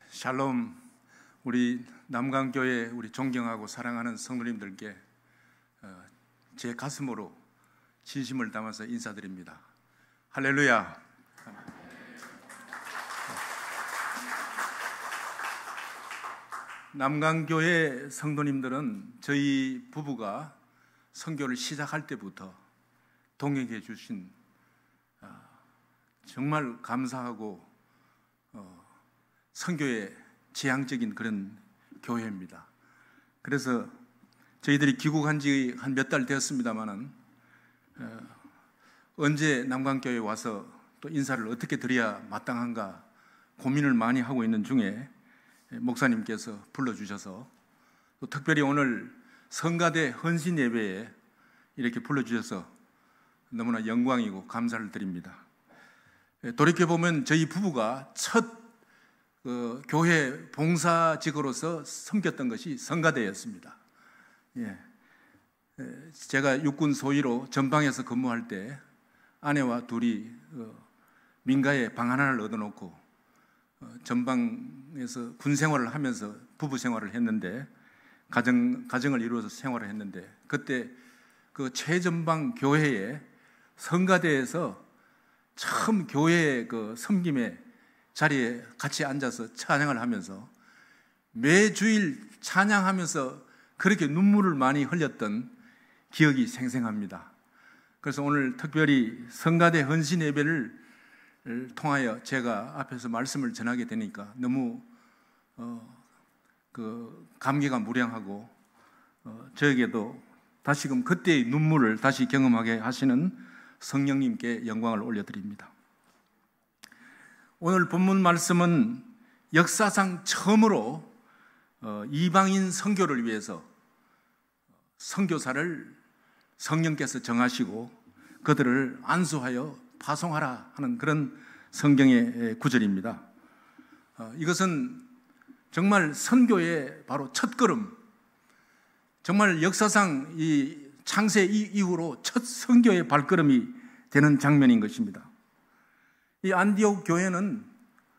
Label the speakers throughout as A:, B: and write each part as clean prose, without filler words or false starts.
A: 샬롬. 우리 남강교회 우리 존경하고 사랑하는 성도님들께 제 가슴으로 진심을 담아서 인사드립니다. 할렐루야. 남강교회 성도님들은 저희 부부가 선교를 시작할 때부터 동행해 주신 정말 감사하고 선교의 지향적인 그런 교회입니다. 그래서 저희들이 귀국한 지 한 몇 달 되었습니다만은 언제 남강교회에 와서 또 인사를 어떻게 드려야 마땅한가 고민을 많이 하고 있는 중에 목사님께서 불러주셔서 또 특별히 오늘 성가대 헌신 예배에 이렇게 불러주셔서 너무나 영광이고 감사를 드립니다. 돌이켜보면 저희 부부가 첫 교회 봉사직으로서 섬겼던 것이 성가대였습니다. 제가 육군 소위로 전방에서 근무할 때 아내와 둘이 민가에 방 하나를 얻어놓고 전방에서 군 생활을 하면서 부부 생활을 했는데 가정을 이루어서 생활을 했는데 그때 그 최전방 교회에 성가대에서 처음 교회의 그 섬김의 자리에 같이 앉아서 찬양을 하면서 매주일 찬양하면서 그렇게 눈물을 많이 흘렸던 기억이 생생합니다. 그래서 오늘 특별히 성가대 헌신 예배를 통하여 제가 앞에서 말씀을 전하게 되니까 너무 감개가 무량하고 저에게도 다시금 그때의 눈물을 다시 경험하게 하시는 성령님께 영광을 올려드립니다. 오늘 본문 말씀은 역사상 처음으로 이방인 선교를 위해서 선교사를 성령께서 정하시고 그들을 안수하여 파송하라 하는 그런 성경의 구절입니다. 이것은 정말 선교의 바로 첫걸음, 정말 역사상 이 창세 이후로 첫 선교의 발걸음이 되는 장면인 것입니다. 이 안디옥 교회는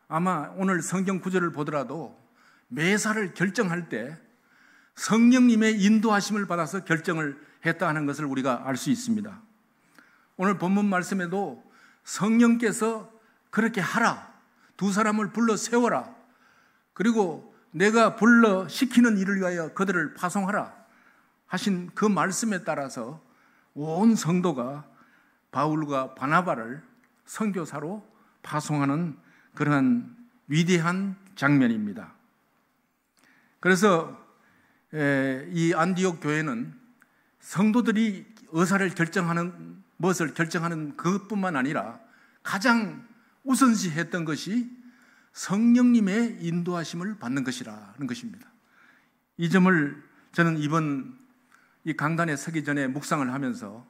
A: 아마 오늘 성경 구절을 보더라도 매사를 결정할 때 성령님의 인도하심을 받아서 결정을 했다 하는 것을 우리가 알 수 있습니다. 오늘 본문 말씀에도 성령께서 그렇게 하라, 두 사람을 불러 세워라, 그리고 내가 불러 시키는 일을 위하여 그들을 파송하라 하신 그 말씀에 따라서 온 성도가 바울과 바나바를 선교사로 파송하는 그러한 위대한 장면입니다. 그래서 이 안디옥 교회는 성도들이 의사를 결정하는 무엇을 결정하는 그것뿐만 아니라 가장 우선시했던 것이 성령님의 인도하심을 받는 것이라는 것입니다. 이 점을 저는 이번 이 강단에 서기 전에 묵상을 하면서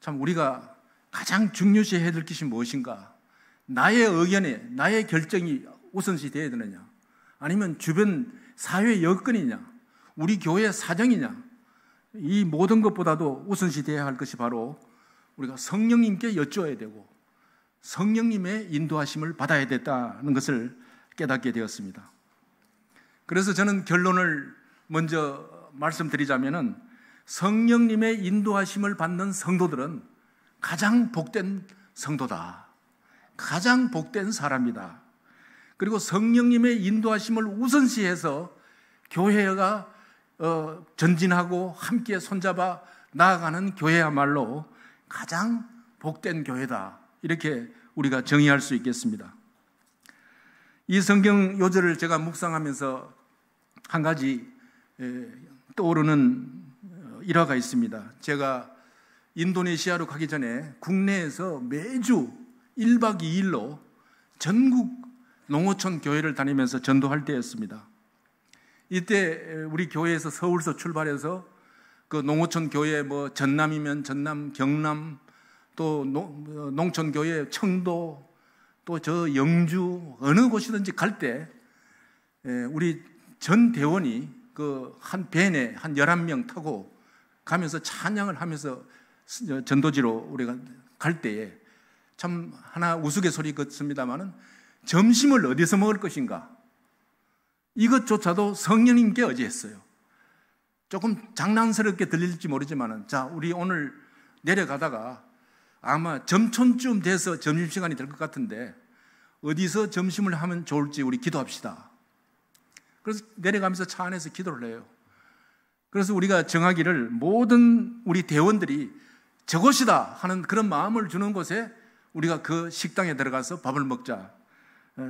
A: 참 우리가 가장 중요시해야 될 것이 무엇인가, 나의 의견에 나의 결정이 우선시 되어야 되느냐, 아니면 주변 사회 여건이냐, 우리 교회 사정이냐, 이 모든 것보다도 우선시 되어야 할 것이 바로 우리가 성령님께 여쭈어야 되고 성령님의 인도하심을 받아야 됐다는 것을 깨닫게 되었습니다. 그래서 저는 결론을 먼저 말씀드리자면은 성령님의 인도하심을 받는 성도들은 가장 복된 성도다, 가장 복된 사람이다. 그리고 성령님의 인도하심을 우선시해서 교회가 전진하고 함께 손잡아 나아가는 교회야말로 가장 복된 교회다, 이렇게 우리가 정의할 수 있겠습니다. 이 성경 요절을 제가 묵상하면서 한 가지 떠오르는 일화가 있습니다. 제가 인도네시아로 가기 전에 국내에서 매주 1박 2일로 전국 농어촌 교회를 다니면서 전도할 때였습니다. 이때 우리 교회에서 서울서 출발해서 그 농어촌 교회 전남이면 전남, 경남, 또 농촌 교회 청도, 또 저 영주 어느 곳이든지 갈 때 우리 전 대원이 그 한 밴에 한 11명 타고 가면서 찬양을 하면서 전도지로 우리가 갈 때에 참 하나 우스갯소리 같습니다만은 점심을 어디서 먹을 것인가, 이것조차도 성령님께 의지했어요. 조금 장난스럽게 들릴지 모르지만, 자, 우리 오늘 내려가다가 아마 점촌쯤 돼서 점심시간이 될 것 같은데 어디서 점심을 하면 좋을지 우리 기도합시다. 그래서 내려가면서 차 안에서 기도를 해요. 그래서 우리가 정하기를 모든 우리 대원들이 저곳이다 하는 그런 마음을 주는 곳에 우리가 그 식당에 들어가서 밥을 먹자,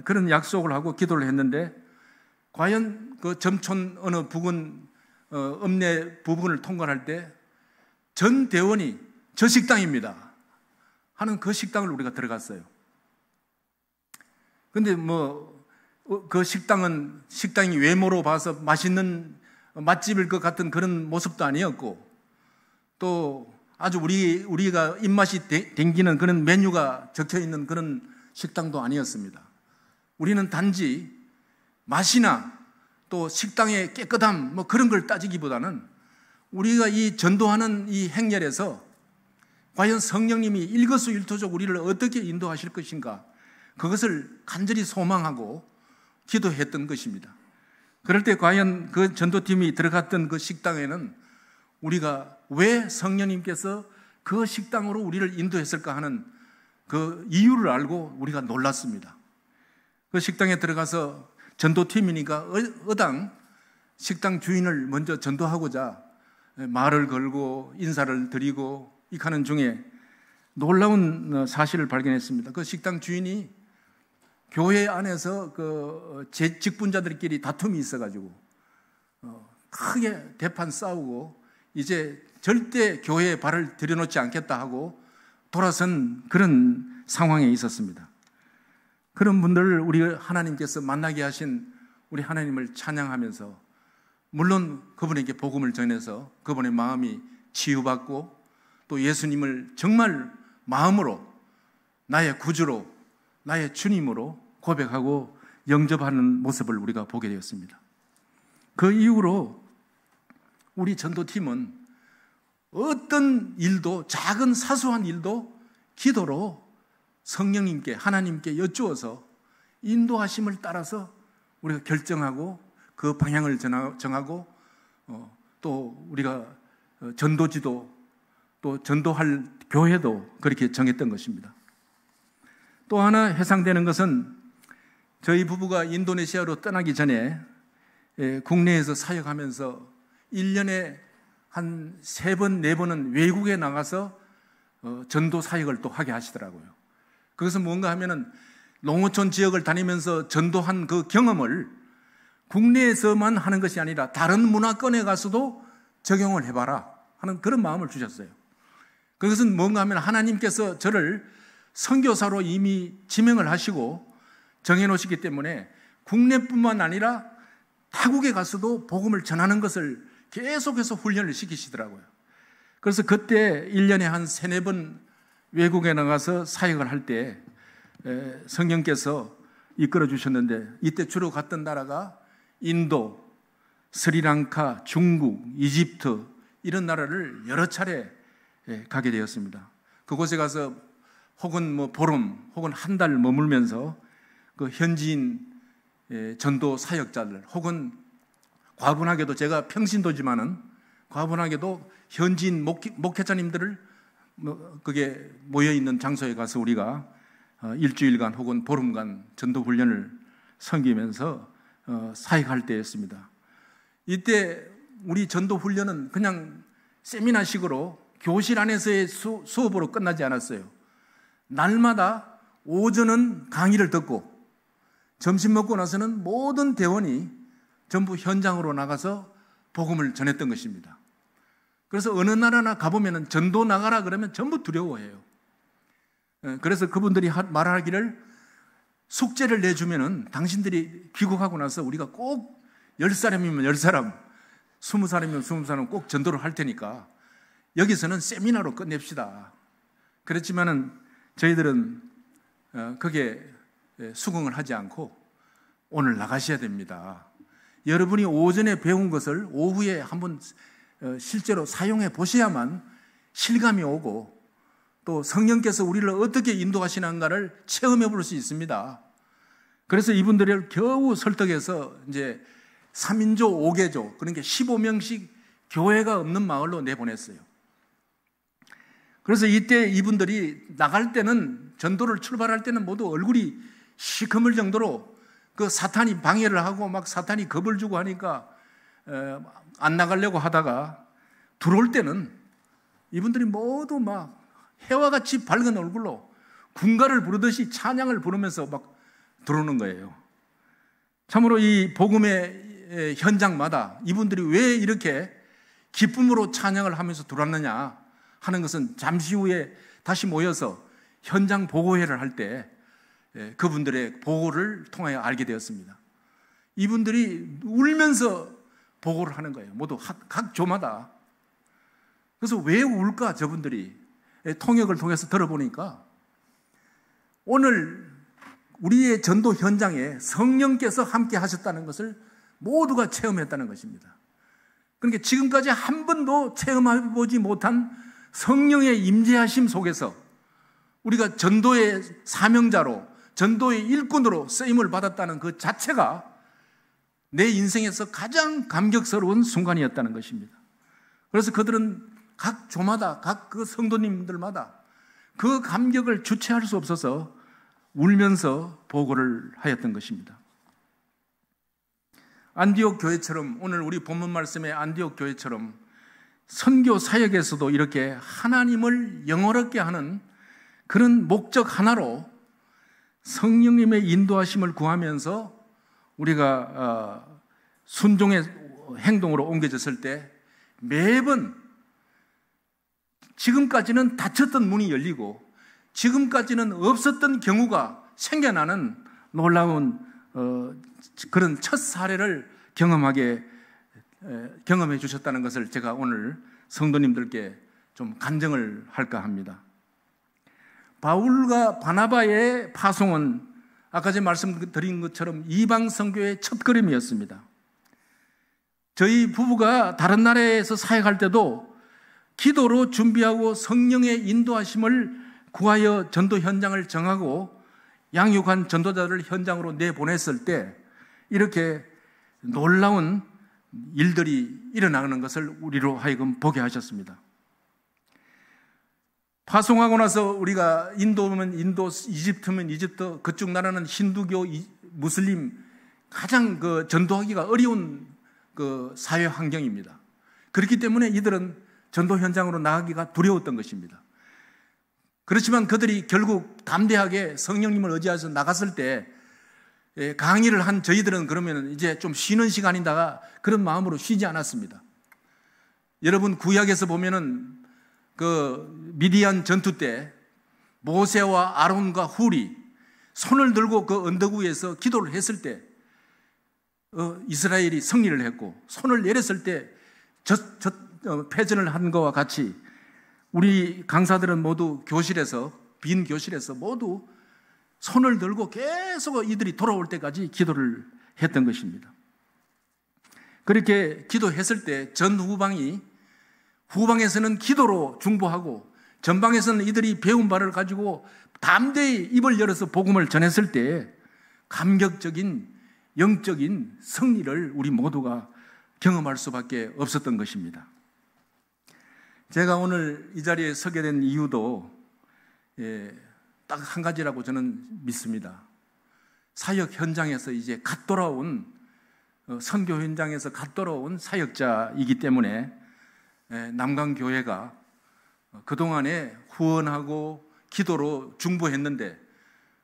A: 그런 약속을 하고 기도를 했는데, 과연 그 점촌 어느 부근 읍내 부분을 통과할 때 전 대원이 저 식당입니다 하는 그 식당을 우리가 들어갔어요. 근데 그 식당이 외모로 봐서 맛있는 맛집일 것 같은 그런 모습도 아니었고, 또 아주 우리가 입맛이 땡기는 그런 메뉴가 적혀 있는 그런 식당도 아니었습니다. 우리는 단지 맛이나 또 식당의 깨끗함 그런 걸 따지기보다는 우리가 이 전도하는 이 행렬에서 과연 성령님이 일거수일투족 우리를 어떻게 인도하실 것인가, 그것을 간절히 소망하고 기도했던 것입니다. 그럴 때 과연 그 전도팀이 들어갔던 그 식당에는 우리가 왜 성령님께서 그 식당으로 우리를 인도했을까 하는 그 이유를 알고 우리가 놀랐습니다. 그 식당에 들어가서 전도팀이니까 어당 식당 주인을 먼저 전도하고자 말을 걸고 인사를 드리고 이 하는 중에 놀라운 사실을 발견했습니다. 그 식당 주인이 교회 안에서 그 직분자들끼리 다툼이 있어가지고 크게 대판 싸우고 이제 절대 교회에 발을 들여놓지 않겠다 하고 돌아선 그런 상황에 있었습니다. 그런 분들을 우리 하나님께서 만나게 하신 우리 하나님을 찬양하면서, 물론 그분에게 복음을 전해서 그분의 마음이 치유받고 또 예수님을 정말 마음으로 나의 구주로, 나의 주님으로 고백하고 영접하는 모습을 우리가 보게 되었습니다. 그 이후로 우리 전도팀은 어떤 일도, 작은 사소한 일도 기도로 성령님께, 하나님께 여쭈어서 인도하심을 따라서 우리가 결정하고 그 방향을 정하고 또 우리가 전도지도 또 전도할 교회도 그렇게 정했던 것입니다. 또 하나 해상되는 것은 저희 부부가 인도네시아로 떠나기 전에 국내에서 사역하면서 1년에 한 3번, 4번은 외국에 나가서 전도 사역을 또 하게 하시더라고요. 그것은 뭔가 하면은 농어촌 지역을 다니면서 전도한 그 경험을 국내에서만 하는 것이 아니라 다른 문화권에 가서도 적용을 해봐라 하는 그런 마음을 주셨어요. 그것은 뭔가 하면 하나님께서 저를 선교사로 이미 지명을 하시고 정해놓으시기 때문에 국내뿐만 아니라 타국에 가서도 복음을 전하는 것을 계속해서 훈련을 시키시더라고요. 그래서 그때 1년에 한 3-4번 외국에 나가서 사역을 할 때 성령께서 이끌어 주셨는데, 이때 주로 갔던 나라가 인도, 스리랑카, 중국, 이집트 이런 나라를 여러 차례 가게 되었습니다. 그곳에 가서 혹은 보름 혹은 한 달 머물면서 그 현지인 전도 사역자들, 혹은 과분하게도 제가 평신도지만은 과분하게도 현지인 목회자님들을 그게 모여 있는 장소에 가서 우리가 일주일간 혹은 보름간 전도 훈련을 섬기면서 사역할 때였습니다. 이때 우리 전도 훈련은 그냥 세미나식으로 교실 안에서의 수업으로 끝나지 않았어요. 날마다 오전은 강의를 듣고 점심 먹고 나서는 모든 대원이 전부 현장으로 나가서 복음을 전했던 것입니다. 그래서 어느 나라나 가보면 전도 나가라 그러면 전부 두려워해요. 그래서 그분들이 말하기를, 숙제를 내주면은 당신들이 귀국하고 나서 우리가 꼭 10사람이면 10사람, 20사람이면 20사람 꼭 전도를 할 테니까 여기서는 세미나로 끝냅시다. 그렇지만은 저희들은 그게 수긍을 하지 않고 오늘 나가셔야 됩니다. 여러분이 오전에 배운 것을 오후에 한번 실제로 사용해 보셔야만 실감이 오고 또 성령께서 우리를 어떻게 인도하시는가를 체험해 볼 수 있습니다. 그래서 이분들을 겨우 설득해서 이제 3인조 5개조, 그러니까 15명씩 교회가 없는 마을로 내보냈어요. 그래서 이때 이분들이 나갈 때는, 전도를 출발할 때는 모두 얼굴이 시커멀 정도로 그 사탄이 방해를 하고 막 사탄이 겁을 주고 하니까 안 나가려고 하다가 들어올 때는 이분들이 모두 막 해와 같이 밝은 얼굴로 군가를 부르듯이 찬양을 부르면서 막 들어오는 거예요. 참으로 이 복음의 현장마다 이분들이 왜 이렇게 기쁨으로 찬양을 하면서 들어왔느냐 하는 것은 잠시 후에 다시 모여서 현장 보고회를 할 때 그분들의 보고를 통하여 알게 되었습니다. 이분들이 울면서 보고를 하는 거예요. 모두 각 조마다. 그래서 왜 울까 저분들이 통역을 통해서 들어보니까 오늘 우리의 전도 현장에 성령께서 함께 하셨다는 것을 모두가 체험했다는 것입니다. 그러니까 지금까지 한 번도 체험해보지 못한 성령의 임재하심 속에서 우리가 전도의 사명자로, 전도의 일꾼으로 쓰임을 받았다는 그 자체가 내 인생에서 가장 감격스러운 순간이었다는 것입니다. 그래서 그들은 각 조마다, 각 그 성도님들마다 그 감격을 주체할 수 없어서 울면서 보고를 하였던 것입니다. 안디옥 교회처럼, 오늘 우리 본문 말씀의 안디옥 교회처럼 선교 사역에서도 이렇게 하나님을 영원하게 하는 그런 목적 하나로 성령님의 인도하심을 구하면서 우리가 순종의 행동으로 옮겨졌을 때 매번 지금까지는 닫혔던 문이 열리고 지금까지는 없었던 경우가 생겨나는 놀라운 그런 첫 사례를 경험해 주셨다는 것을 제가 오늘 성도님들께 좀 간증을 할까 합니다. 바울과 바나바의 파송은 아까 제가 말씀드린 것처럼 이방 선교의 첫걸음이었습니다. 저희 부부가 다른 나라에서 사역할 때도 기도로 준비하고 성령의 인도하심을 구하여 전도 현장을 정하고 양육한 전도자들을 현장으로 내보냈을 때 이렇게 놀라운 일들이 일어나는 것을 우리로 하여금 보게 하셨습니다. 파송하고 나서 우리가 인도면 인도, 이집트면 이집트, 그쪽 나라는 힌두교, 무슬림 가장 그 전도하기가 어려운 그 사회 환경입니다. 그렇기 때문에 이들은 전도 현장으로 나가기가 두려웠던 것입니다. 그렇지만 그들이 결국 담대하게 성령님을 의지해서 나갔을 때 강의를 한 저희들은 그러면 이제 좀 쉬는 시간이다가 그런 마음으로 쉬지 않았습니다. 여러분 구약에서 보면은 그 미디안 전투 때 모세와 아론과 훌이 손을 들고 그 언덕 위에서 기도를 했을 때 이스라엘이 승리를 했고 손을 내렸을 때 패전을 한 것과 같이 우리 강사들은 모두 교실에서 빈 교실에서 모두 손을 들고 계속 이들이 돌아올 때까지 기도를 했던 것입니다. 그렇게 기도했을 때 후방에서는 기도로 중보하고 전방에서는 이들이 배운 바를 가지고 담대히 입을 열어서 복음을 전했을 때 감격적인 영적인 승리를 우리 모두가 경험할 수밖에 없었던 것입니다. 제가 오늘 이 자리에 서게 된 이유도 딱 한 가지라고 저는 믿습니다. 사역 현장에서 이제 갓 돌아온 선교 현장에서 갓 돌아온 사역자이기 때문에 남강교회가 그동안에 후원하고 기도로 중보했는데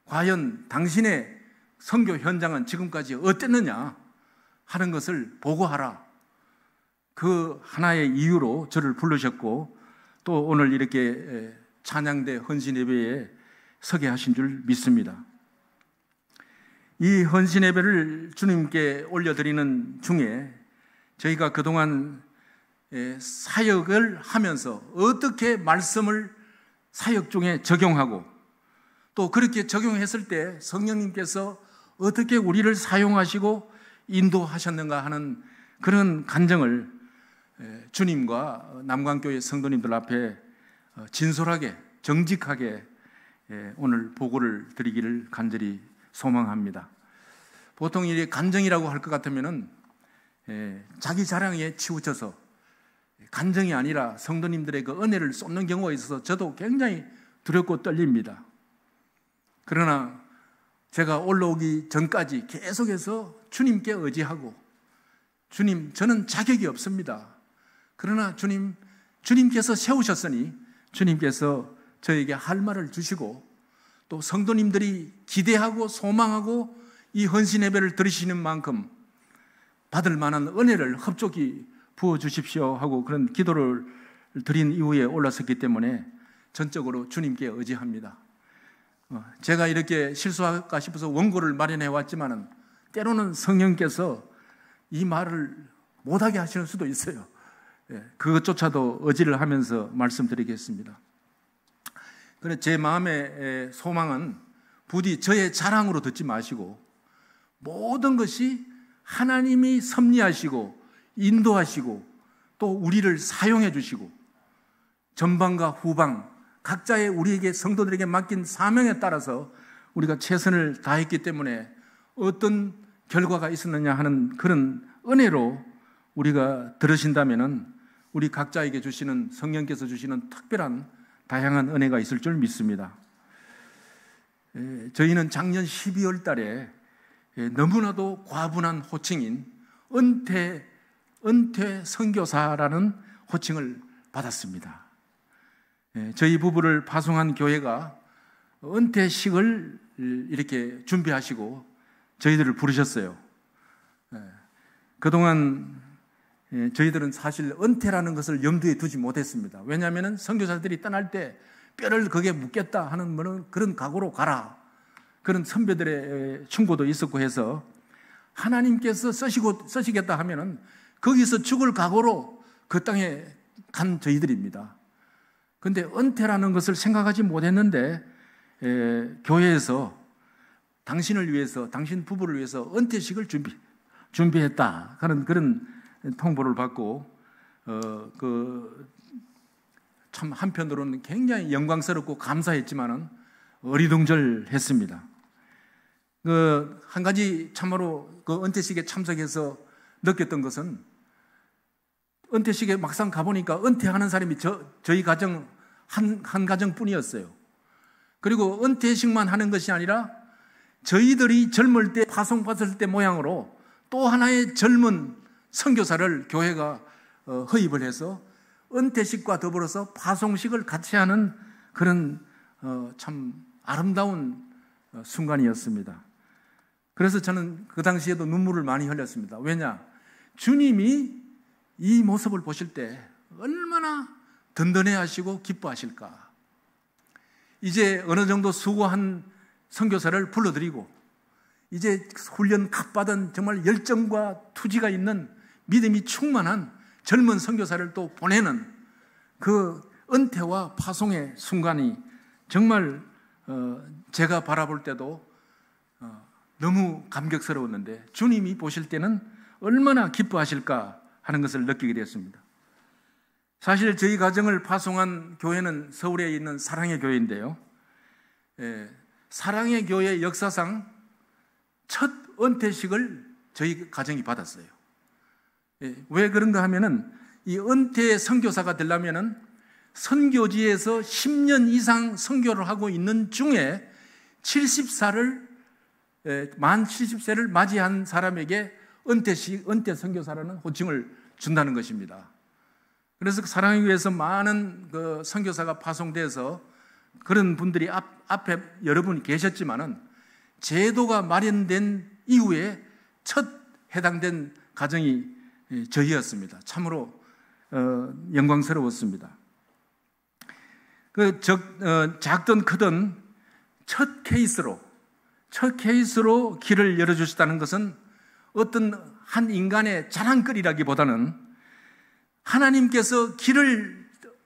A: 과연 당신의 선교 현장은 지금까지 어땠느냐 하는 것을 보고하라. 그 하나의 이유로 저를 부르셨고 또 오늘 이렇게 찬양대 헌신 예배에 서게 하신 줄 믿습니다. 이 헌신 예배를 주님께 올려드리는 중에 저희가 그동안 사역을 하면서 어떻게 말씀을 사역 중에 적용하고 또 그렇게 적용했을 때 성령님께서 어떻게 우리를 사용하시고 인도하셨는가 하는 그런 간증을 주님과 남강교회 성도님들 앞에 진솔하게 정직하게 오늘 보고를 드리기를 간절히 소망합니다. 보통 이 간증이라고 할 것 같으면은 자기 자랑에 치우쳐서 간정이 아니라 성도님들의 그 은혜를 쏟는 경우가 있어서 저도 굉장히 두렵고 떨립니다. 그러나 제가 올라오기 전까지 계속해서 주님께 의지하고, 주님, 저는 자격이 없습니다. 그러나 주님께서 세우셨으니 주님께서 저에게 할 말을 주시고, 또 성도님들이 기대하고 소망하고 이 헌신 예배를 드리시는 만큼 받을 만한 은혜를 흡족히 부어주십시오 하고 그런 기도를 드린 이후에 올라섰기 때문에 전적으로 주님께 의지합니다. 제가 이렇게 실수할까 싶어서 원고를 마련해 왔지만은 때로는 성령께서 이 말을 못하게 하시는 수도 있어요. 그것조차도 의지를 하면서 말씀드리겠습니다. 그런데 제 마음의 소망은 부디 저의 자랑으로 듣지 마시고 모든 것이 하나님이 섭리하시고 인도하시고 또 우리를 사용해 주시고 전방과 후방 각자의 우리에게 성도들에게 맡긴 사명에 따라서 우리가 최선을 다했기 때문에 어떤 결과가 있었느냐 하는 그런 은혜로 우리가 들으신다면은 우리 각자에게 주시는 성령께서 주시는 특별한 다양한 은혜가 있을 줄 믿습니다. 저희는 작년 12월 달에 너무나도 과분한 호칭인 은퇴 선교사라는 호칭을 받았습니다. 저희 부부를 파송한 교회가 은퇴식을 이렇게 준비하시고 저희들을 부르셨어요. 그동안 저희들은 사실 은퇴라는 것을 염두에 두지 못했습니다. 왜냐하면 선교사들이 떠날 때 뼈를 거기에 묻겠다 하는 그런 각오로 가라, 그런 선배들의 충고도 있었고 해서 하나님께서 쓰시겠다 하면은 거기서 죽을 각오로 그 땅에 간 저희들입니다. 그런데 은퇴라는 것을 생각하지 못했는데 교회에서 당신을 위해서, 당신 부부를 위해서 은퇴식을 준비했다 하는 그런 통보를 받고 참 한편으로는 굉장히 영광스럽고 감사했지만은 어리둥절했습니다. 한 가지 참으로 그 은퇴식에 참석해서 느꼈던 것은 은퇴식에 막상 가보니까 은퇴하는 사람이 저희 가정 한 가정뿐이었어요. 그리고 은퇴식만 하는 것이 아니라 저희들이 젊을 때 파송받을 때 모양으로 또 하나의 젊은 선교사를 교회가 허입을 해서 은퇴식과 더불어서 파송식을 같이 하는 그런 참 아름다운 순간이었습니다. 그래서 저는 그 당시에도 눈물을 많이 흘렸습니다. 왜냐? 주님이 이 모습을 보실 때 얼마나 든든해하시고 기뻐하실까. 이제 어느 정도 수고한 선교사를 불러드리고 이제 훈련 값받은 정말 열정과 투지가 있는 믿음이 충만한 젊은 선교사를 또 보내는 그 은퇴와 파송의 순간이 정말 제가 바라볼 때도 너무 감격스러웠는데 주님이 보실 때는 얼마나 기뻐하실까 하는 것을 느끼게 되었습니다. 사실 저희 가정을 파송한 교회는 서울에 있는 사랑의 교회인데요. 사랑의 교회 역사상 첫 은퇴식을 저희 가정이 받았어요. 왜 그런가 하면은 이 은퇴 선교사가 되려면은 선교지에서 10년 이상 선교를 하고 있는 중에 만 70세를 맞이한 사람에게 은퇴 선교사라는 호칭을 준다는 것입니다. 그래서 사랑의 교회에서 많은 그 선교사가 파송돼서 그런 분들이 앞에 여러분 계셨지만은 제도가 마련된 이후에 첫 해당된 가정이 저희였습니다. 참으로 영광스러웠습니다. 작든 크든 첫 케이스로 길을 열어주셨다는 것은 어떤 한 인간의 자랑거리라기보다는 하나님께서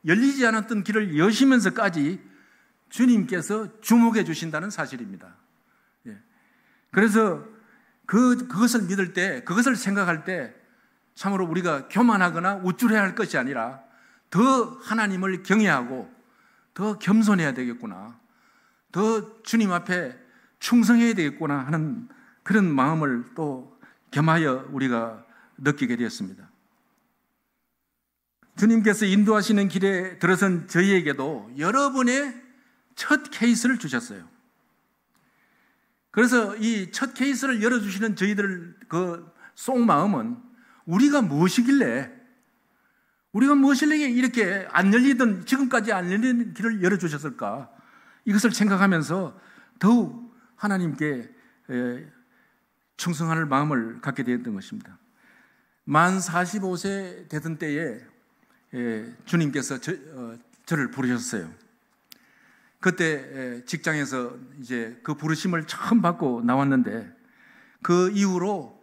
A: 열리지 않았던 길을 여시면서까지 주님께서 주목해 주신다는 사실입니다. 그래서 그것을 믿을 때, 그것을 생각할 때 참으로 우리가 교만하거나 우쭐해야 할 것이 아니라 더 하나님을 경외하고 더 겸손해야 되겠구나, 더 주님 앞에 충성해야 되겠구나 하는 그런 마음을 또 겸하여 우리가 느끼게 되었습니다. 주님께서 인도하시는 길에 들어선 저희에게도 여러 번의 첫 케이스를 주셨어요. 그래서 이 첫 케이스를 열어주시는 저희들 그 속마음은 우리가 무엇이길래 이렇게 안 열리던, 지금까지 안 열리는 길을 열어주셨을까? 이것을 생각하면서 더욱 하나님께 충성할 마음을 갖게 되었던 것입니다. 만 45세 되던 때에 주님께서 저를 부르셨어요. 그때 직장에서 이제 그 부르심을 처음 받고 나왔는데, 그 이후로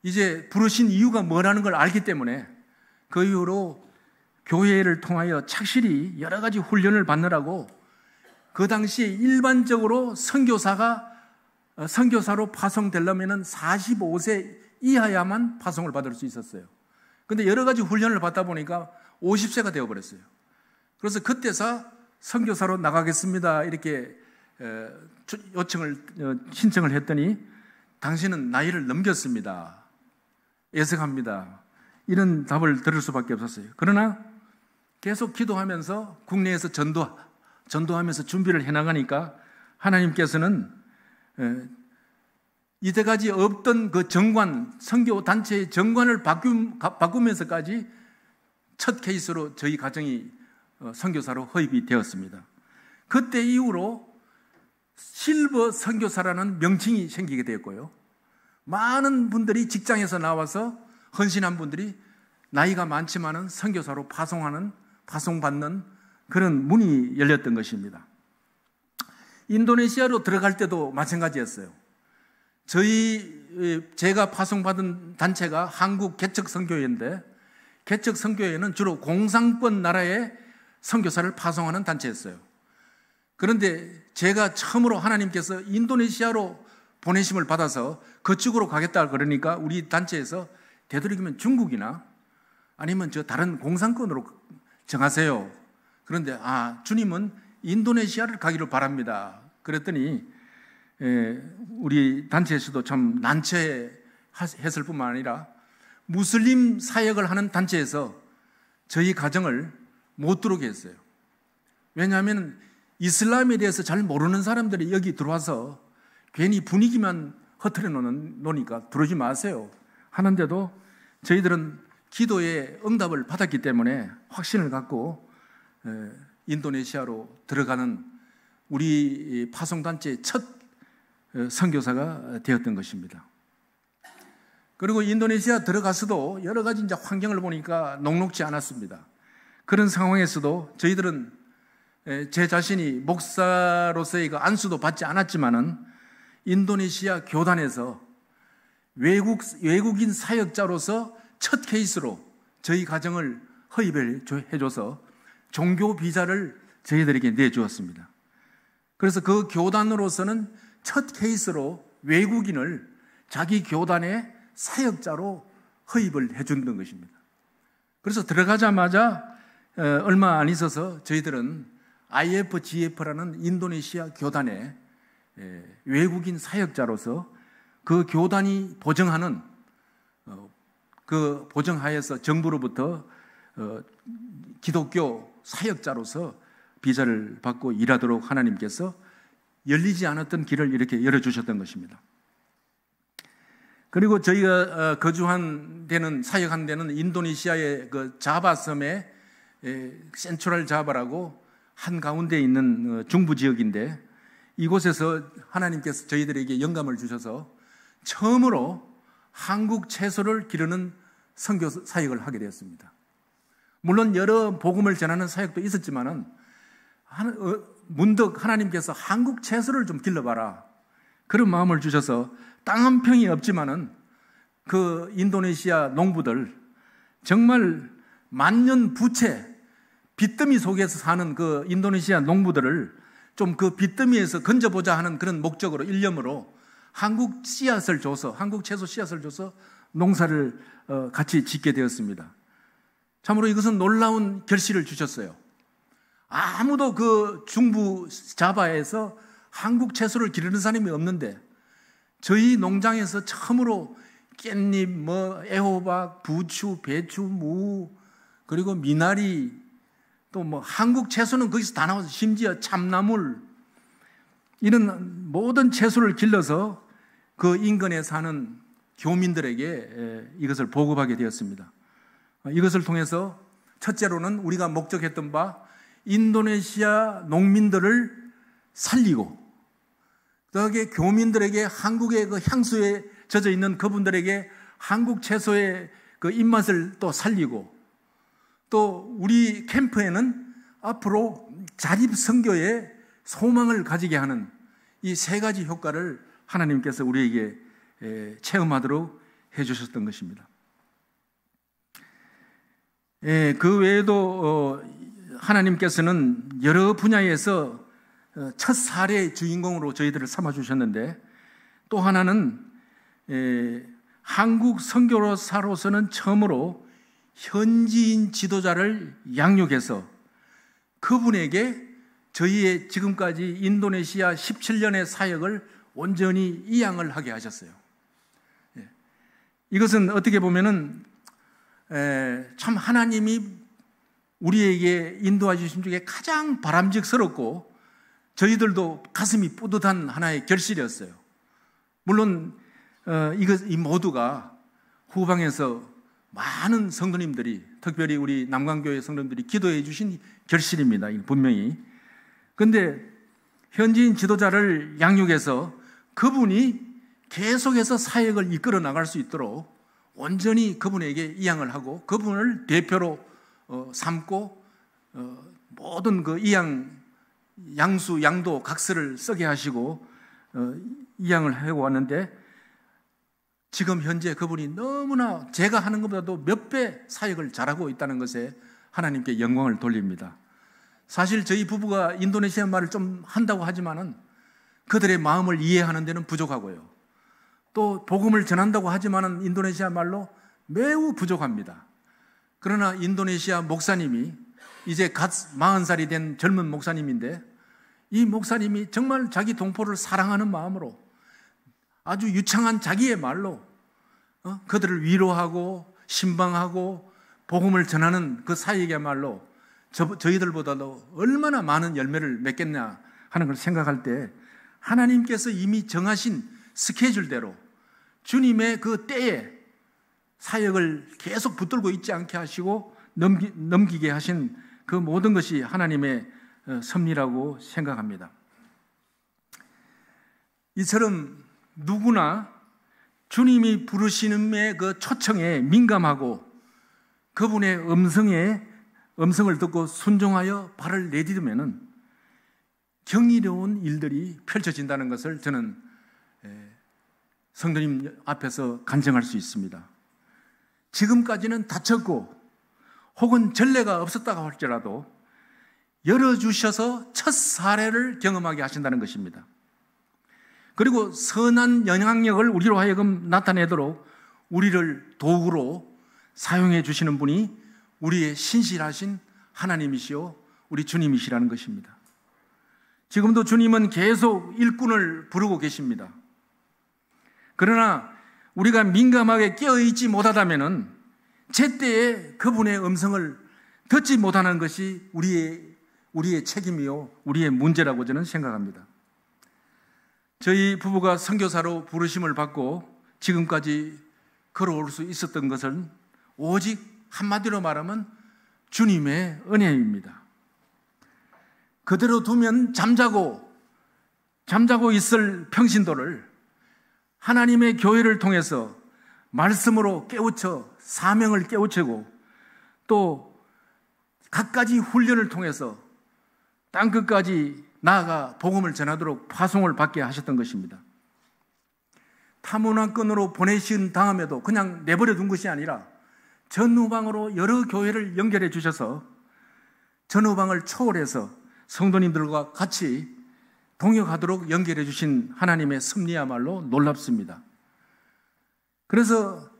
A: 이제 부르신 이유가 뭐라는 걸 알기 때문에 그 이후로 교회를 통하여 착실히 여러 가지 훈련을 받느라고, 그 당시에 일반적으로 선교사로 파송되려면 45세 이하야만 파송을 받을 수 있었어요. 근데 여러 가지 훈련을 받다 보니까 50세가 되어버렸어요. 그래서 그때서 선교사로 나가겠습니다 이렇게 신청을 했더니, 당신은 나이를 넘겼습니다, 애석합니다, 이런 답을 들을 수밖에 없었어요. 그러나 계속 기도하면서 국내에서 전도하면서 준비를 해나가니까 하나님께서는 이때까지 없던 그 정관, 선교 단체의 정관을 바꾸면서까지 첫 케이스로 저희 가정이 선교사로 허입이 되었습니다. 그때 이후로 실버 선교사라는 명칭이 생기게 되었고요. 많은 분들이 직장에서 나와서 헌신한 분들이 나이가 많지만은 선교사로 파송받는 그런 문이 열렸던 것입니다. 인도네시아로 들어갈 때도 마찬가지였어요. 제가 파송받은 단체가 한국 개척선교회인데, 개척선교회는 주로 공산권 나라에 선교사를 파송하는 단체였어요. 그런데 제가 처음으로 하나님께서 인도네시아로 보내심을 받아서 그쪽으로 가겠다 그러니까 우리 단체에서 되도록이면 중국이나 아니면 다른 공산권으로 정하세요. 그런데 주님은 인도네시아를 가기를 바랍니다. 그랬더니 우리 단체에서도 참 난처했을 뿐만 아니라 무슬림 사역을 하는 단체에서 저희 가정을 못 들어오게 했어요. 왜냐하면 이슬람에 대해서 잘 모르는 사람들이 여기 들어와서 괜히 분위기만 흐트려 놓으니까 들어오지 마세요 하는데도 저희들은 기도의 응답을 받았기 때문에 확신을 갖고 인도네시아로 들어가는 우리 파송단체의 첫 선교사가 되었던 것입니다. 그리고 인도네시아 들어가서도 여러 가지 이제 환경을 보니까 녹록지 않았습니다. 그런 상황에서도 저희들은 제 자신이 목사로서의 그 안수도 받지 않았지만은 인도네시아 교단에서 외국인 사역자로서 첫 케이스로 저희 가정을 허입해줘서 종교 비자를 저희들에게 내주었습니다. 그래서 그 교단으로서는 첫 케이스로 외국인을 자기 교단의 사역자로 허입을 해준다는 것입니다. 그래서 들어가자마자 얼마 안 있어서 저희들은 IFGF라는 인도네시아 교단의 외국인 사역자로서 그 교단이 보증하는 그 보증하에서 정부로부터 기독교 사역자로서 비자를 받고 일하도록 하나님께서 열리지 않았던 길을 이렇게 열어주셨던 것입니다. 그리고 저희가 거주한 데는, 사역한 데는 인도네시아의 그 자바섬의 센트럴 자바라고 한가운데 있는 중부 지역인데, 이곳에서 하나님께서 저희들에게 영감을 주셔서 처음으로 한국 채소를 기르는 선교 사역을 하게 되었습니다. 물론 여러 복음을 전하는 사역도 있었지만은 문득 하나님께서 한국 채소를 좀 길러봐라, 그런 마음을 주셔서 땅 한 평이 없지만은 그 인도네시아 농부들, 정말 만년 부채 빚더미 속에서 사는 그 인도네시아 농부들을 좀 그 빚더미에서 건져보자 하는 그런 목적으로, 일념으로 한국 씨앗을 줘서, 한국 채소 씨앗을 줘서 농사를 같이 짓게 되었습니다. 참으로 이것은 놀라운 결실을 주셨어요. 아무도 그 중부 자바에서 한국 채소를 기르는 사람이 없는데 저희 농장에서 처음으로 깻잎, 애호박, 부추, 배추, 무, 그리고 미나리, 또 한국 채소는 거기서 다 나와서 심지어 참나물, 이런 모든 채소를 길러서 그 인근에 사는 교민들에게 이것을 보급하게 되었습니다. 이것을 통해서 첫째로는 우리가 목적했던 바 인도네시아 농민들을 살리고, 그다음에 교민들에게 한국의 그 향수에 젖어 있는 그분들에게 한국 채소의 그 입맛을 또 살리고, 또 우리 캠프에는 앞으로 자립 선교에 소망을 가지게 하는 이 세 가지 효과를 하나님께서 우리에게 체험하도록 해주셨던 것입니다. 그 외에도 하나님께서는 여러 분야에서 첫 사례의 주인공으로 저희들을 삼아주셨는데, 또 하나는 한국 선교사로서는 처음으로 현지인 지도자를 양육해서 그분에게 저희의 지금까지 인도네시아 17년의 사역을 온전히 이양을 하게 하셨어요. 이것은 어떻게 보면은 참 하나님이 우리에게 인도해 주신 중에 가장 바람직스럽고 저희들도 가슴이 뿌듯한 하나의 결실이었어요. 물론 이 모두가 후방에서 많은 성도님들이, 특별히 우리 남강교회 성도님들이 기도해 주신 결실입니다. 분명히. 그런데 현지인 지도자를 양육해서 그분이 계속해서 사역을 이끌어 나갈 수 있도록 온전히 그분에게 이양을 하고, 그분을 대표로 삼고 모든 그 양수, 양도, 각서를 쓰게 하시고 이양을 하고 왔는데, 지금 현재 그분이 너무나 제가 하는 것보다도 몇 배 사역을 잘하고 있다는 것에 하나님께 영광을 돌립니다. 사실 저희 부부가 인도네시아 말을 좀 한다고 하지만은 그들의 마음을 이해하는 데는 부족하고요. 또 복음을 전한다고 하지만은 인도네시아 말로 매우 부족합니다. 그러나 인도네시아 목사님이 이제 갓 40살이 된 젊은 목사님인데, 이 목사님이 정말 자기 동포를 사랑하는 마음으로 아주 유창한 자기의 말로 그들을 위로하고 신방하고 복음을 전하는 그 사역이야말로 저희들보다도 얼마나 많은 열매를 맺겠냐 하는 걸 생각할 때, 하나님께서 이미 정하신 스케줄대로 주님의 그 때에 사역을 계속 붙들고 있지 않게 하시고 넘기게 하신 그 모든 것이 하나님의 섭리라고 생각합니다. 이처럼 누구나 주님이 부르시는 그 초청에 민감하고 그분의 음성을 듣고 순종하여 발을 내디디면은 경이로운 일들이 펼쳐진다는 것을 저는 성도님 앞에서 간증할 수 있습니다. 지금까지는 다쳤고 혹은 전례가 없었다고 할지라도 열어주셔서 첫 사례를 경험하게 하신다는 것입니다. 그리고 선한 영향력을 우리로 하여금 나타내도록 우리를 도구로 사용해 주시는 분이 우리의 신실하신 하나님이시오 우리 주님이시라는 것입니다. 지금도 주님은 계속 일꾼을 부르고 계십니다. 그러나 우리가 민감하게 깨어있지 못하다면은 제때에 그분의 음성을 듣지 못하는 것이 우리의 책임이요 우리의 문제라고 저는 생각합니다. 저희 부부가 선교사로 부르심을 받고 지금까지 걸어올 수 있었던 것은 오직 한마디로 말하면 주님의 은혜입니다. 그대로 두면 잠자고 있을 평신도를 하나님의 교회를 통해서 말씀으로 깨우쳐 사명을 깨우치고 또 갖가지 훈련을 통해서 땅끝까지 나아가 복음을 전하도록 파송을 받게 하셨던 것입니다. 타문화권으로 보내신 다음에도 그냥 내버려 둔 것이 아니라 전후방으로 여러 교회를 연결해 주셔서 전후방을 초월해서 성도님들과 같이 동역하도록 연결해 주신 하나님의 섭리야말로 놀랍습니다. 그래서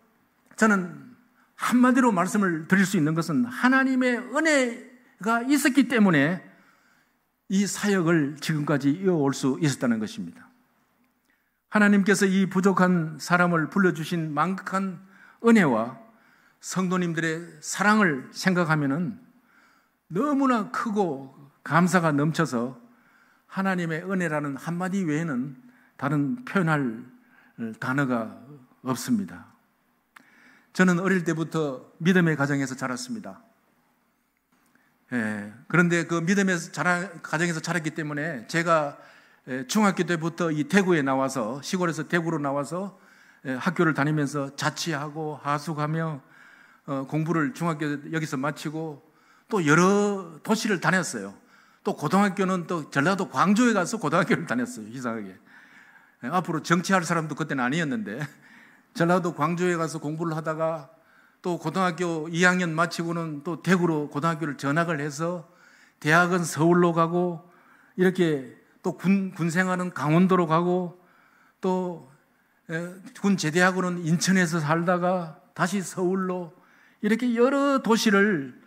A: 저는 한마디로 말씀을 드릴 수 있는 것은 하나님의 은혜가 있었기 때문에 이 사역을 지금까지 이어올 수 있었다는 것입니다. 하나님께서 이 부족한 사람을 불러주신 만극한 은혜와 성도님들의 사랑을 생각하면은 너무나 크고 감사가 넘쳐서 하나님의 은혜라는 한마디 외에는 다른 표현할 단어가 없습니다. 저는 어릴 때부터 믿음의 가정에서 자랐습니다. 그런데 그 믿음의 가정에서 자랐기 때문에 제가 중학교 때부터 이 대구에 나와서, 시골에서 대구로 나와서 학교를 다니면서 자취하고 하숙하며 공부를 중학교 여기서 마치고 또 여러 도시를 다녔어요. 또 고등학교는 또 전라도 광주에 가서 고등학교를 다녔어요. 이상하게. 앞으로 정치할 사람도 그때는 아니었는데 전라도 광주에 가서 공부를 하다가 또 고등학교 2학년 마치고는 또 대구로 고등학교를 전학을 해서 대학은 서울로 가고 이렇게 또 군 생활은 강원도로 가고 또 군 제대하고는 인천에서 살다가 다시 서울로 이렇게 여러 도시를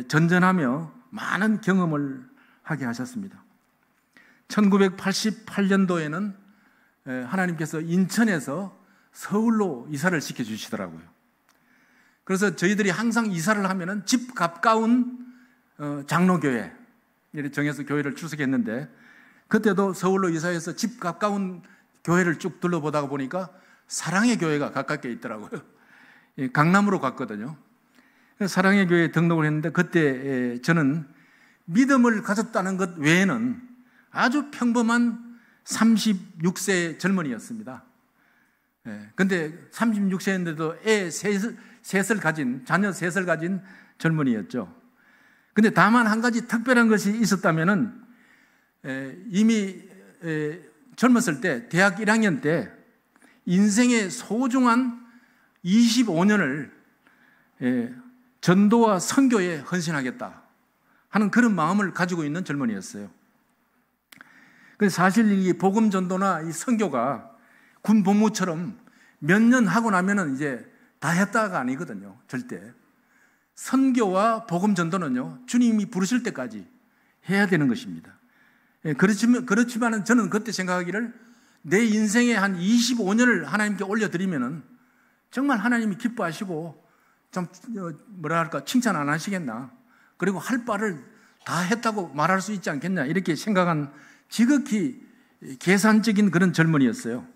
A: 전전하며 많은 경험을 하게 하셨습니다. 1988년도에는 하나님께서 인천에서 서울로 이사를 시켜주시더라고요. 그래서 저희들이 항상 이사를 하면은 집 가까운 장로교회 이렇게 정해서 교회를 출석했는데 그때도 서울로 이사해서 집 가까운 교회를 쭉 둘러보다가 보니까 사랑의 교회가 가깝게 있더라고요. 강남으로 갔거든요. 사랑의 교회에 등록을 했는데 그때 저는 믿음을 가졌다는 것 외에는 아주 평범한 36세 젊은이였습니다. 근데 36세인데도 자녀 셋을 가진 젊은이였죠. 근데 다만 한 가지 특별한 것이 있었다면은 이미 젊었을 때 대학 1학년 때 인생의 소중한 25년을 전도와 선교에 헌신하겠다 하는 그런 마음을 가지고 있는 젊은이였어요. 그래서 사실 이 복음 전도나 이 선교가 군 복무처럼 몇 년 하고 나면은 이제 다 했다가 아니거든요. 절대. 선교와 복음 전도는요, 주님이 부르실 때까지 해야 되는 것입니다. 그렇지만은 저는 그때 생각하기를 내 인생의 한 25년을 하나님께 올려드리면은 정말 하나님이 기뻐하시고 좀 뭐랄까 칭찬 안 하시겠나, 그리고 할 바를 다 했다고 말할 수 있지 않겠냐, 이렇게 생각한 지극히 계산적인 그런 젊은이였어요.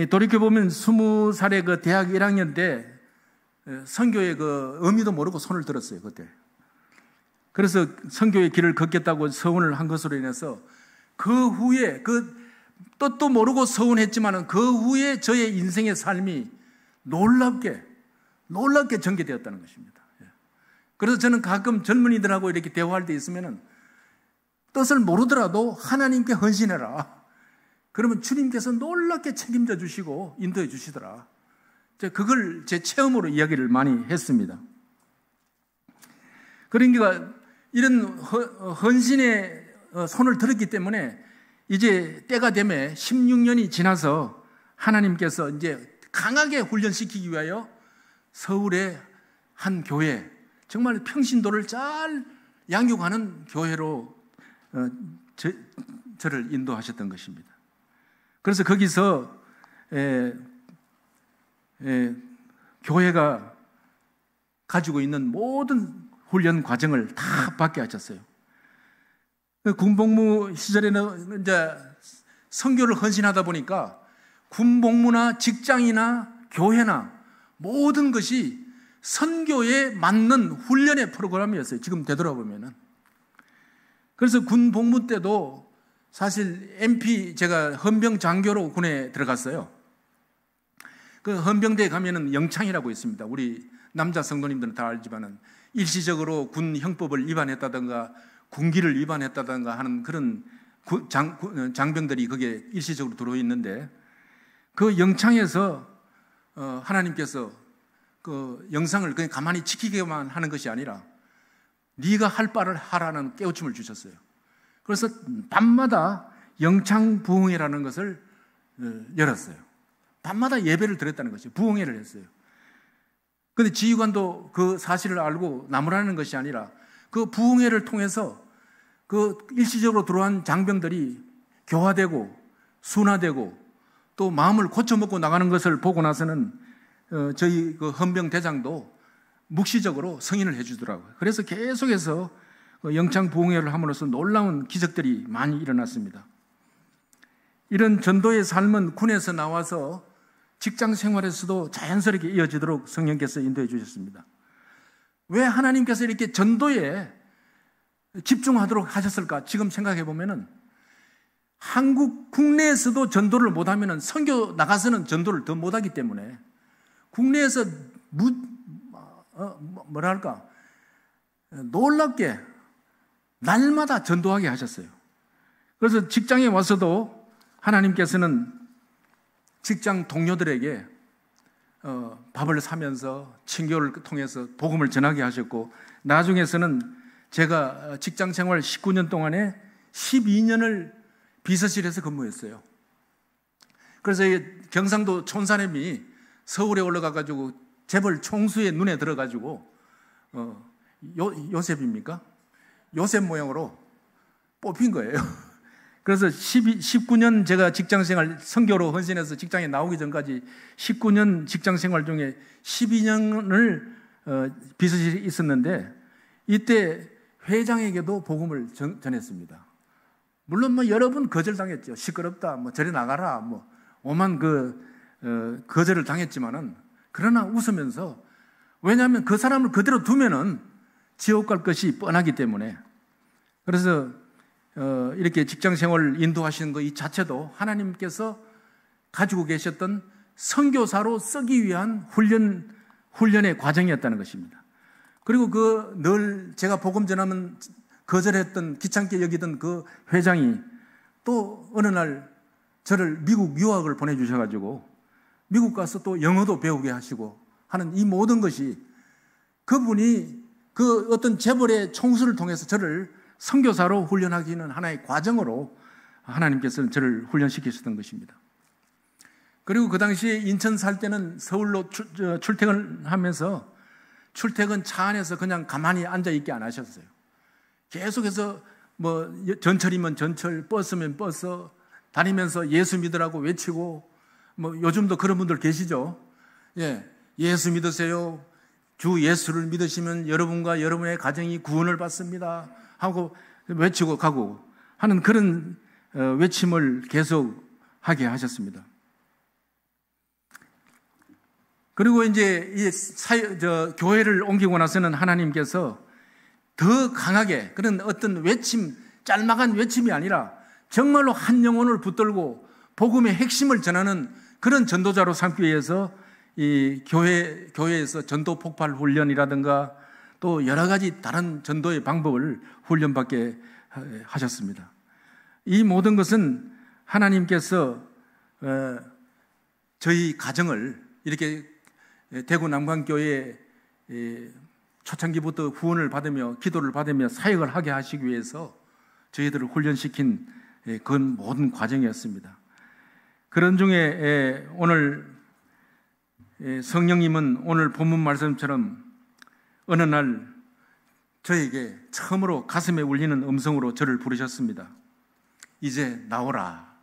A: 돌이켜보면 20살의 그 대학 1학년 때 선교의 그 의미도 모르고 손을 들었어요, 그때. 그래서 선교의 길을 걷겠다고 서운을 한 것으로 인해서 그 후에 그 뜻도 모르고 서운했지만 그 후에 저의 인생의 삶이 놀랍게 전개되었다는 것입니다. 그래서 저는 가끔 젊은이들하고 이렇게 대화할 때 있으면은 뜻을 모르더라도 하나님께 헌신해라. 그러면 주님께서 놀랍게 책임져 주시고 인도해 주시더라. 그걸 제 체험으로 이야기를 많이 했습니다. 그러니까 이런 헌신의 손을 들었기 때문에 이제 때가 되면 16년이 지나서 하나님께서 이제 강하게 훈련시키기 위하여 서울의 한 교회, 정말 평신도를 잘 양육하는 교회로 저를 인도하셨던 것입니다. 그래서 거기서 교회가 가지고 있는 모든 훈련 과정을 다 받게 하셨어요. 군복무 시절에는 이제 선교를 헌신하다 보니까 군복무나 직장이나 교회나 모든 것이 선교에 맞는 훈련의 프로그램이었어요. 지금 되돌아보면은. 그래서 군복무 때도 사실 MP, 제가 헌병 장교로 군에 들어갔어요. 그 헌병대에 가면은 영창이라고 있습니다. 우리 남자 성도님들은 다 알지만은 일시적으로 군 형법을 위반했다든가 군기를 위반했다든가 하는 그런 장병들이 거기에 일시적으로 들어와 있는데, 그 영창에서 하나님께서 그 영상을 그냥 가만히 지키게만 하는 것이 아니라 네가 할 바를 하라는 깨우침을 주셨어요. 그래서 밤마다 영창 부흥회라는 것을 열었어요. 밤마다 예배를 드렸다는 것이죠. 부흥회를 했어요. 그런데 지휘관도 그 사실을 알고 나무라는 것이 아니라 그 부흥회를 통해서 그 일시적으로 들어온 장병들이 교화되고 순화되고 또 마음을 고쳐먹고 나가는 것을 보고 나서는 저희 그 헌병대장도 묵시적으로 승인을 해주더라고요. 그래서 계속해서 영창 부흥회를 함으로써 놀라운 기적들이 많이 일어났습니다. 이런 전도의 삶은 군에서 나와서 직장 생활에서도 자연스럽게 이어지도록 성령께서 인도해 주셨습니다. 왜 하나님께서 이렇게 전도에 집중하도록 하셨을까? 지금 생각해 보면은 한국 국내에서도 전도를 못하면 선교 나가서는 전도를 더 못하기 때문에 국내에서 뭐랄까 놀랍게 날마다 전도하게 하셨어요. 그래서 직장에 와서도 하나님께서는 직장 동료들에게 밥을 사면서 친교를 통해서 복음을 전하게 하셨고, 나중에서는 제가 직장 생활 19년 동안에 12년을 비서실에서 근무했어요. 그래서 경상도 촌사람이 서울에 올라가가지고 재벌 총수의 눈에 들어가지고 요셉입니까? 요셉 모양으로 뽑힌 거예요. 그래서 19년 제가 직장생활 선교로 헌신해서 직장에 나오기 전까지 19년 직장생활 중에 12년을 비서실에 있었는데, 이때 회장에게도 복음을 전했습니다. 물론 뭐 여러 번 거절당했죠. 시끄럽다, 뭐 저리 나가라, 뭐 오만 거절을 당했지만은, 그러나 웃으면서, 왜냐하면 그 사람을 그대로 두면은 지옥 갈 것이 뻔하기 때문에. 그래서 이렇게 직장 생활을 인도하시는 것 이 자체도 하나님께서 가지고 계셨던 선교사로 쓰기 위한 훈련의 과정이었다는 것입니다. 그리고 늘 제가 복음 전하면 거절했던, 귀찮게 여기던 그 회장이 또 어느 날 저를 미국 유학을 보내주셔가지고 미국 가서 또 영어도 배우게 하시고 하는 이 모든 것이, 그분이 그 어떤 재벌의 총수를 통해서 저를 선교사로 훈련하기는 하나의 과정으로 하나님께서는 저를 훈련시키셨던 것입니다. 그리고 그 당시에 인천 살 때는 서울로 출퇴근하면서 출퇴근 차 안에서 그냥 가만히 앉아있게 안 하셨어요. 계속해서 뭐 전철이면 전철, 버스면 버스 다니면서 예수 믿으라고 외치고, 뭐 요즘도 그런 분들 계시죠. 예수 믿으세요. 주 예수를 믿으시면 여러분과 여러분의 가정이 구원을 받습니다 하고 외치고 가고 하는 그런 외침을 계속 하게 하셨습니다. 그리고 이제 교회를 옮기고 나서는 하나님께서 더 강하게 그런 어떤 외침, 짤막한 외침이 아니라 정말로 한 영혼을 붙들고 복음의 핵심을 전하는 그런 전도자로 삼기 위해서 이 교회에서 전도 폭발 훈련이라든가 또 여러 가지 다른 전도의 방법을 훈련받게 하셨습니다. 이 모든 것은 하나님께서 저희 가정을 이렇게 대구 남광교회에 초창기부터 후원을 받으며 기도를 받으며 사역을 하게 하시기 위해서 저희들을 훈련시킨 그런 모든 과정이었습니다. 그런 중에 오늘 성령님은 오늘 본문 말씀처럼 어느 날 저에게 처음으로 가슴에 울리는 음성으로 저를 부르셨습니다. 이제 나오라.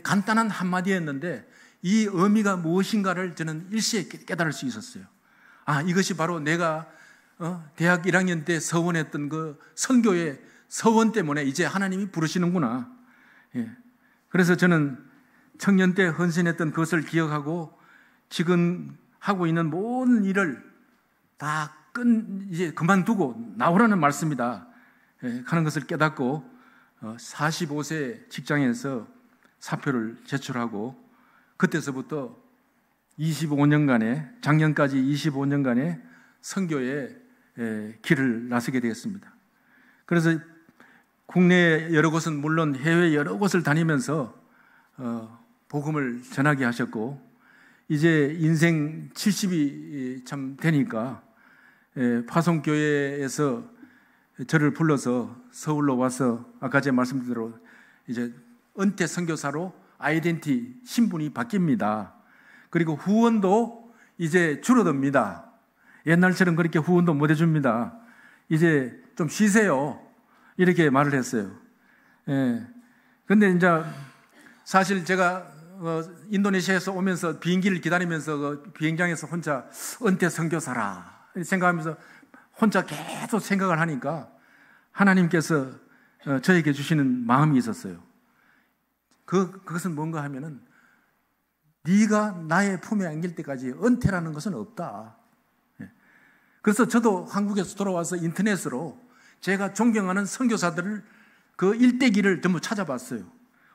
A: 간단한 한마디였는데 이 의미가 무엇인가를 저는 일시에 깨달을 수 있었어요. 이것이 바로 내가 대학 1학년 때 서원했던 그 선교의 서원 때문에 이제 하나님이 부르시는구나. 그래서 저는 청년 때 헌신했던 그것을 기억하고 지금 하고 있는 모든 일을 다 이제 그만두고 나오라는 말씀이다 하는 것을 깨닫고 45세 직장에서 사표를 제출하고 그때서부터 25년간의 작년까지 25년간의 선교의 길을 나서게 되었습니다. 그래서 국내 여러 곳은 물론 해외 여러 곳을 다니면서 복음을 전하게 하셨고, 이제 인생 70이 참 되니까 파송교회에서 저를 불러서 서울로 와서 아까 제가 말씀드린 대로 이제 은퇴 선교사로 아이덴티 신분이 바뀝니다. 그리고 후원도 이제 줄어듭니다. 옛날처럼 그렇게 후원도 못 해줍니다. 이제 좀 쉬세요. 이렇게 말을 했어요. 근데 이제 사실 제가 인도네시아에서 오면서 비행기를 기다리면서 그 비행장에서 혼자 은퇴 선교사라 생각하면서 혼자 계속 생각을 하니까 하나님께서 저에게 주시는 마음이 있었어요. 그것은 뭔가 하면은 네가 나의 품에 안길 때까지 은퇴라는 것은 없다. 그래서 저도 한국에서 돌아와서 인터넷으로 제가 존경하는 선교사들을 그 일대기를 전부 찾아봤어요.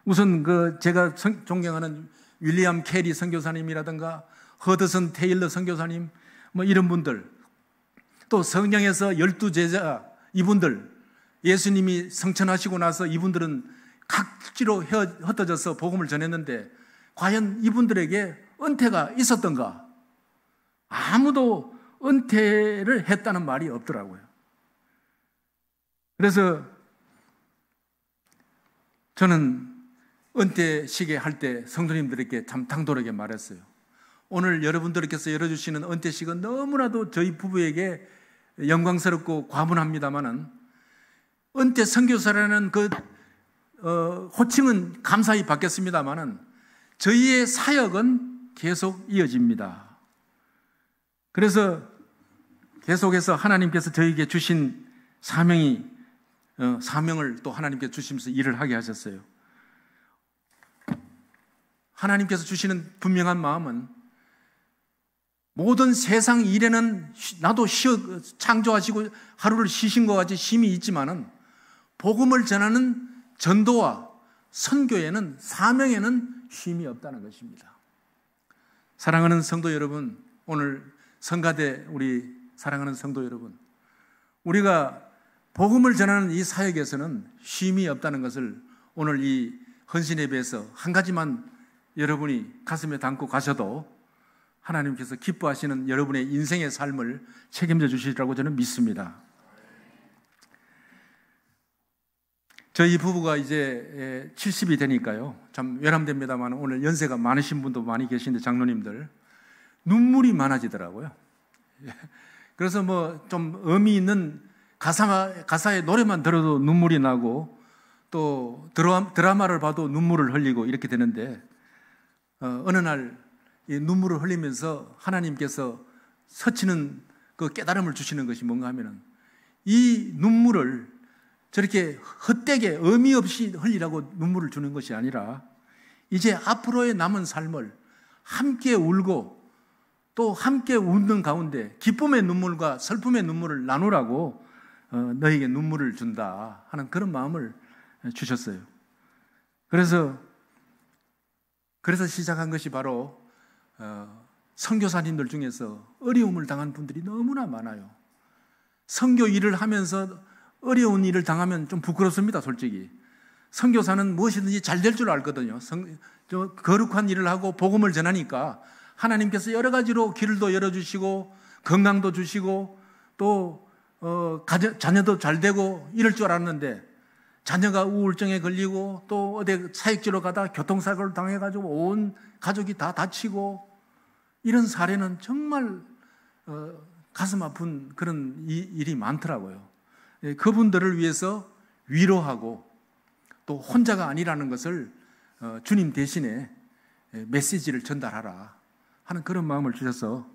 A: 우선 제가 존경하는 윌리엄 캐리 선교사님이라든가 허드슨 테일러 선교사님 뭐 이런 분들, 또 성경에서 12제자 이분들, 예수님이 성천하시고 나서 이분들은 각지로 흩어져서 복음을 전했는데 과연 이분들에게 은퇴가 있었던가? 아무도 은퇴를 했다는 말이 없더라고요. 그래서 저는 은퇴 시계 할 때 성도님들에게 참 당돌하게 말했어요. 오늘 여러분들께서 열어주시는 은퇴식은 너무나도 저희 부부에게 영광스럽고 과분합니다만은 은퇴 선교사라는 호칭은 감사히 받겠습니다만은 저희의 사역은 계속 이어집니다. 그래서 계속해서 하나님께서 저희에게 주신 사명을 또 하나님께서 주시면서 일을 하게 하셨어요. 하나님께서 주시는 분명한 마음은 모든 세상 일에는 나도 창조하시고 하루를 쉬신 것 같이 쉼이 있지만은 복음을 전하는 전도와 선교에는 사명에는 쉼이 없다는 것입니다. 사랑하는 성도 여러분, 오늘 성가대 우리 사랑하는 성도 여러분, 우리가 복음을 전하는 이 사역에서는 쉼이 없다는 것을 오늘 이 헌신 예배에서 한 가지만 여러분이 가슴에 담고 가셔도 하나님께서 기뻐하시는 여러분의 인생의 삶을 책임져 주시리라고 저는 믿습니다. 저희 부부가 이제 70이 되니까요, 참 외람됩니다만 오늘 연세가 많으신 분도 많이 계신데 장로님들 눈물이 많아지더라고요. 그래서 뭐 좀 의미 있는 가사의 노래만 들어도 눈물이 나고 또 드라마를 봐도 눈물을 흘리고 이렇게 되는데 어느 날 이 눈물을 흘리면서 하나님께서 스치는 그 깨달음을 주시는 것이 뭔가 하면은 이 눈물을 저렇게 헛되게 의미 없이 흘리라고 눈물을 주는 것이 아니라 이제 앞으로의 남은 삶을 함께 울고 또 함께 웃는 가운데 기쁨의 눈물과 슬픔의 눈물을 나누라고 너에게 눈물을 준다 하는 그런 마음을 주셨어요. 그래서 시작한 것이 바로 선교사님들 중에서 어려움을 당한 분들이 너무나 많아요. 선교 일을 하면서 어려운 일을 당하면 좀 부끄럽습니다, 솔직히. 선교사는 무엇이든지 잘 될 줄 알거든요. 거룩한 일을 하고 복음을 전하니까 하나님께서 여러 가지로 길도 열어주시고 건강도 주시고 또 자녀도 잘 되고 이럴 줄 알았는데 자녀가 우울증에 걸리고 또 어디 사역지로 가다 교통사고를 당해가지고 온 가족이 다 다치고 이런 사례는 정말 가슴 아픈 그런 일이 많더라고요. 그분들을 위해서 위로하고 또 혼자가 아니라는 것을 주님 대신에 메시지를 전달하라 하는 그런 마음을 주셔서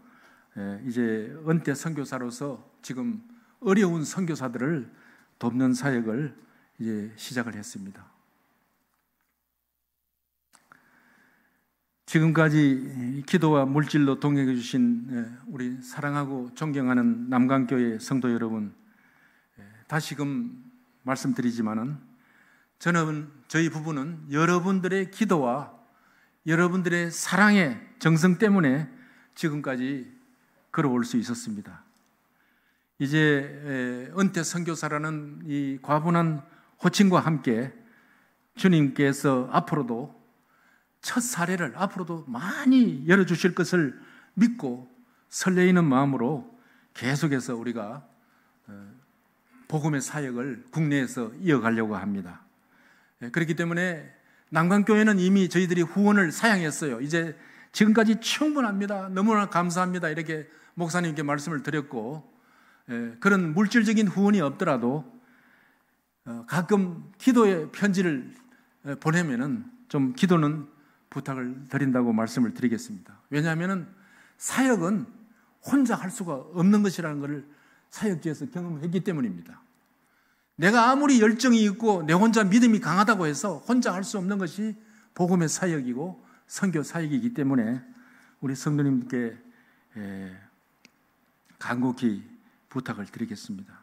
A: 이제 은퇴 선교사로서 지금 어려운 선교사들을 돕는 사역을 이제 시작을 했습니다. 지금까지 기도와 물질로 동행해 주신 우리 사랑하고 존경하는 남강교회 성도 여러분, 다시금 말씀드리지만은 저희 부부는 여러분들의 기도와 여러분들의 사랑의 정성 때문에 지금까지 걸어올 수 있었습니다. 이제 은퇴 선교사라는 이 과분한 호칭과 함께 주님께서 앞으로도 첫 사례를 앞으로도 많이 열어주실 것을 믿고 설레이는 마음으로 계속해서 우리가 복음의 사역을 국내에서 이어가려고 합니다. 그렇기 때문에 남강교회는 이미 저희들이 후원을 사양했어요. 이제 지금까지 충분합니다. 너무나 감사합니다. 이렇게 목사님께 말씀을 드렸고, 그런 물질적인 후원이 없더라도 가끔 기도의 편지를 보내면은 좀 기도는 부탁을 드린다고 말씀을 드리겠습니다. 왜냐하면 사역은 혼자 할 수가 없는 것이라는 것을 사역지에서 경험했기 때문입니다. 내가 아무리 열정이 있고 내 혼자 믿음이 강하다고 해서 혼자 할 수 없는 것이 복음의 사역이고 선교 사역이기 때문에 우리 성도님께 간곡히 부탁을 드리겠습니다.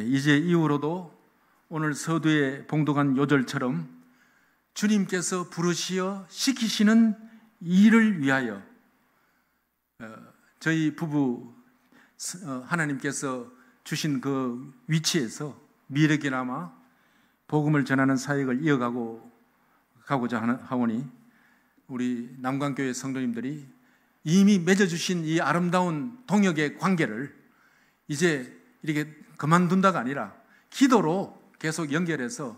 A: 이제 이후로도 오늘 서두에 봉독한 요절처럼 주님께서 부르시어 시키시는 일을 위하여 저희 부부 하나님께서 주신 그 위치에서 미력이나마 복음을 전하는 사역을 가고자 하오니 우리 남관교회 성도님들이 이미 맺어주신 이 아름다운 동역의 관계를 이제 이렇게 그만둔다가 아니라 기도로 계속 연결해서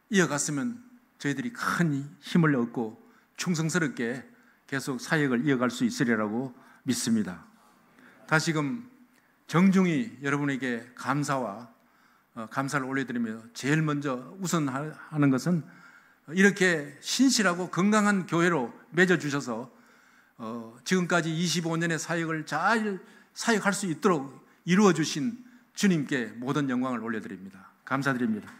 A: 이어갔으면 저희들이 큰 힘을 얻고 충성스럽게 계속 사역을 이어갈 수 있으리라고 믿습니다. 다시금 정중히 여러분에게 감사를 올려드리며 제일 먼저 우선하는 것은 이렇게 신실하고 건강한 교회로 맺어주셔서 지금까지 25년의 사역을 잘 사역할 수 있도록 이루어주신 주님께 모든 영광을 올려드립니다. 감사드립니다.